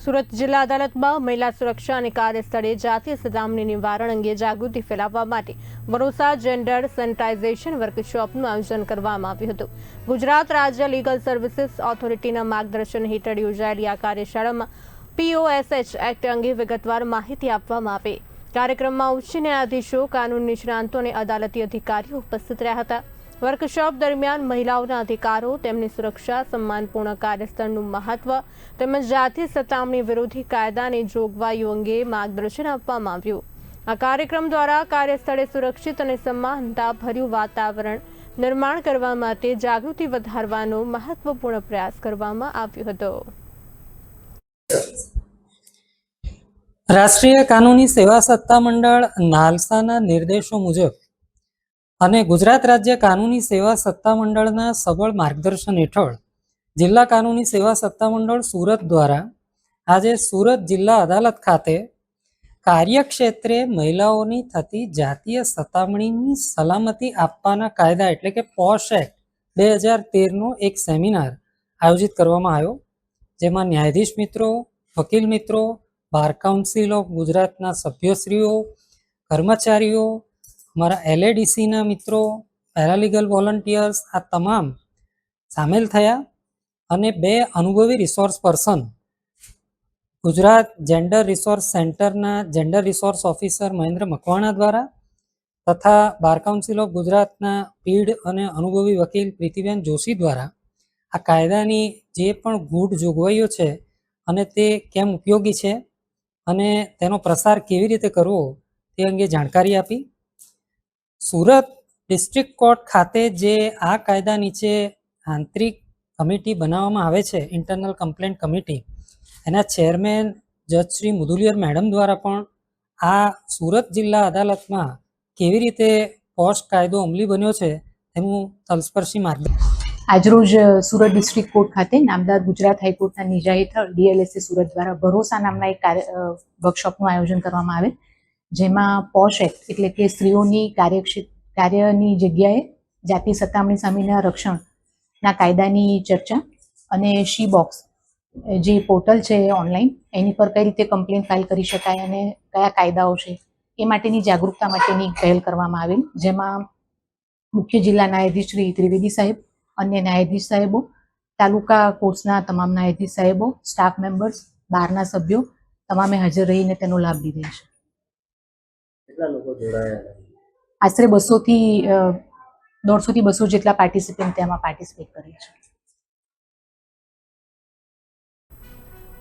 સુરત જિલ્લા અદાલતમાં મહિલા સુરક્ષા અને કાર્યસ્થળે જાતીય સતામણી નિવારણ અંગે જાગૃતિ ફેલાવવા માટે ભરોસા જેન્ડર સેનિટાઇઝેશન વર્કશોપનું આયોજન કરવામાં આવ્યું હતું। ગુજરાત રાજ્ય લીગલ સર્વિસીસ ઓથોરિટીના માર્ગદર્શન હેઠળ યોજાયેલી આ કાર્યશાળામાં POSH એક્ટ અંગે વિગતવાર માહિતી આપવામાં આવી। કાર્યક્રમમાં ઉચ્ચ ન્યાયાધીશો, કાનૂન નિષ્ણાંતો અને અદાલતી અધિકારીઓ ઉપસ્થિત રહ્યા હતા। વર્કશોપ દરમિયાન મહિલાઓના અધિકારો, તેમની સુરક્ષા, સન્માનપૂર્ણ કાર્યસ્થળનું મહત્વ તેમજ જાતીય સતામણી વિરોધી કાયદાની જોગવાઈઓ અંગે માર્ગદર્શન આપવામાં આવ્યું। આ કાર્યક્રમ દ્વારા કાર્યસ્થળે સુરક્ષિત અને સન્માનતાભર્યું વાતાવરણ નિર્માણ કરવા માટે જાગૃતિ વધારવાનો મહત્વપૂર્ણ પ્રયાસ કરવામાં આવ્યો હતો। રાષ્ટ્રીય કાનૂની સેવા સત્તામંડળ નાલસાના નિર્દેશો મુજબ અને ગુજરાત રાજ્ય કાનૂની સેવા સત્તામંડળના સબળ માર્ગદર્શન હેઠળ જિલ્લા કાનૂની સેવા સત્તામંડળ સુરત દ્વારા આજે સુરત જિલ્લા અદાલત ખાતે કાર્યક્ષેત્રે મહિલાઓની થતી જાતીય સતામણીની સલામતી આપવાના કાયદા એટલે કે પોશ એક્ટ 2013નો એક સેમિનાર આયોજિત કરવામાં આવ્યો, જેમાં ન્યાયાધીશ મિત્રો, વકીલ મિત્રો, બાર કાઉન્સિલ ઓફ ગુજરાતના સભ્યશ્રીઓ, કર્મચારીઓ, અમારા LADCના મિત્રો, પેરાલીગલ વોલન્ટિયર્સ આ તમામ સામેલ થયા અને 2 અનુભવી resource person Gujarat gender resource સેન્ટરના gender resource officer Mahendra Makwana દ્વારા તથા બાર કાઉન્સિલ ઓફ ગુજરાતના પીઢ અને અનુભવી વકીલ પ્રીતિબેન જોશી દ્વારા આ કાયદાની જે પણ ગૂઢ જોગવાઈઓ છે અને તે કેમ ઉપયોગી છે અને તેનો પ્રસાર કેવી રીતે કરવો તે અંગે જાણકારી આપી। સુરત ડિસ્ટ્રિક્ટ કોર્ટ ખાતે જે આ કાયદા નીચે આંતરિક કમિટી બનાવવામાં આવે છે, ઇન્ટરનલ કમ્પ્લેન્ટ કમિટી, એના ચેરમેન જજ શ્રી મુદુલિયર મેડમ દ્વારા પણ આ સુરત જિલ્લા અદાલતમાં કેવી રીતે પોશ કાયદો અમલી બન્યો છે તેનું તલસ્પર્શી માર્ગદર્શન આજરોજ સુરત ડિસ્ટ્રિક્ટ કોર્ટ ખાતે નામદાર ગુજરાત હાઈકોર્ટના નીજા હેઠળ DLSA સુરત દ્વારા ભરોસા નામના એક વર્કશોપનું આયોજન કરવામાં આવેલ, જેમાં પોશ એક્ટ એટલે કે સ્ત્રીઓની કાર્યની જગ્યાએ જાતિ સતામણી સામેના રક્ષણના કાયદાની ચર્ચા અને શી બોક્સ જે પોર્ટલ છે ઓનલાઈન એની પર કઈ રીતે કમ્પ્લેન ફાઇલ કરી શકાય અને કયા કાયદાઓ છે એ માટેની જાગૃતતા માટેની પહેલ કરવામાં આવેલ, જેમાં મુખ્ય જિલ્લા ન્યાયાધીશ શ્રી ત્રિવેદી સાહેબ, અન્ય ન્યાયાધીશ સાહેબો, તાલુકા કોર્ટ્સના તમામ ન્યાયાધીશ સાહેબો, સ્ટાફ મેમ્બર્સ, બારના સભ્યો તમામે હાજર રહીને તેનો લાભ લીધેલ છે। આશરે 150 થી 200 જેટલા પાર્ટિસિપન્ટ તેમાં પાર્ટિસિપેટ કરે છે।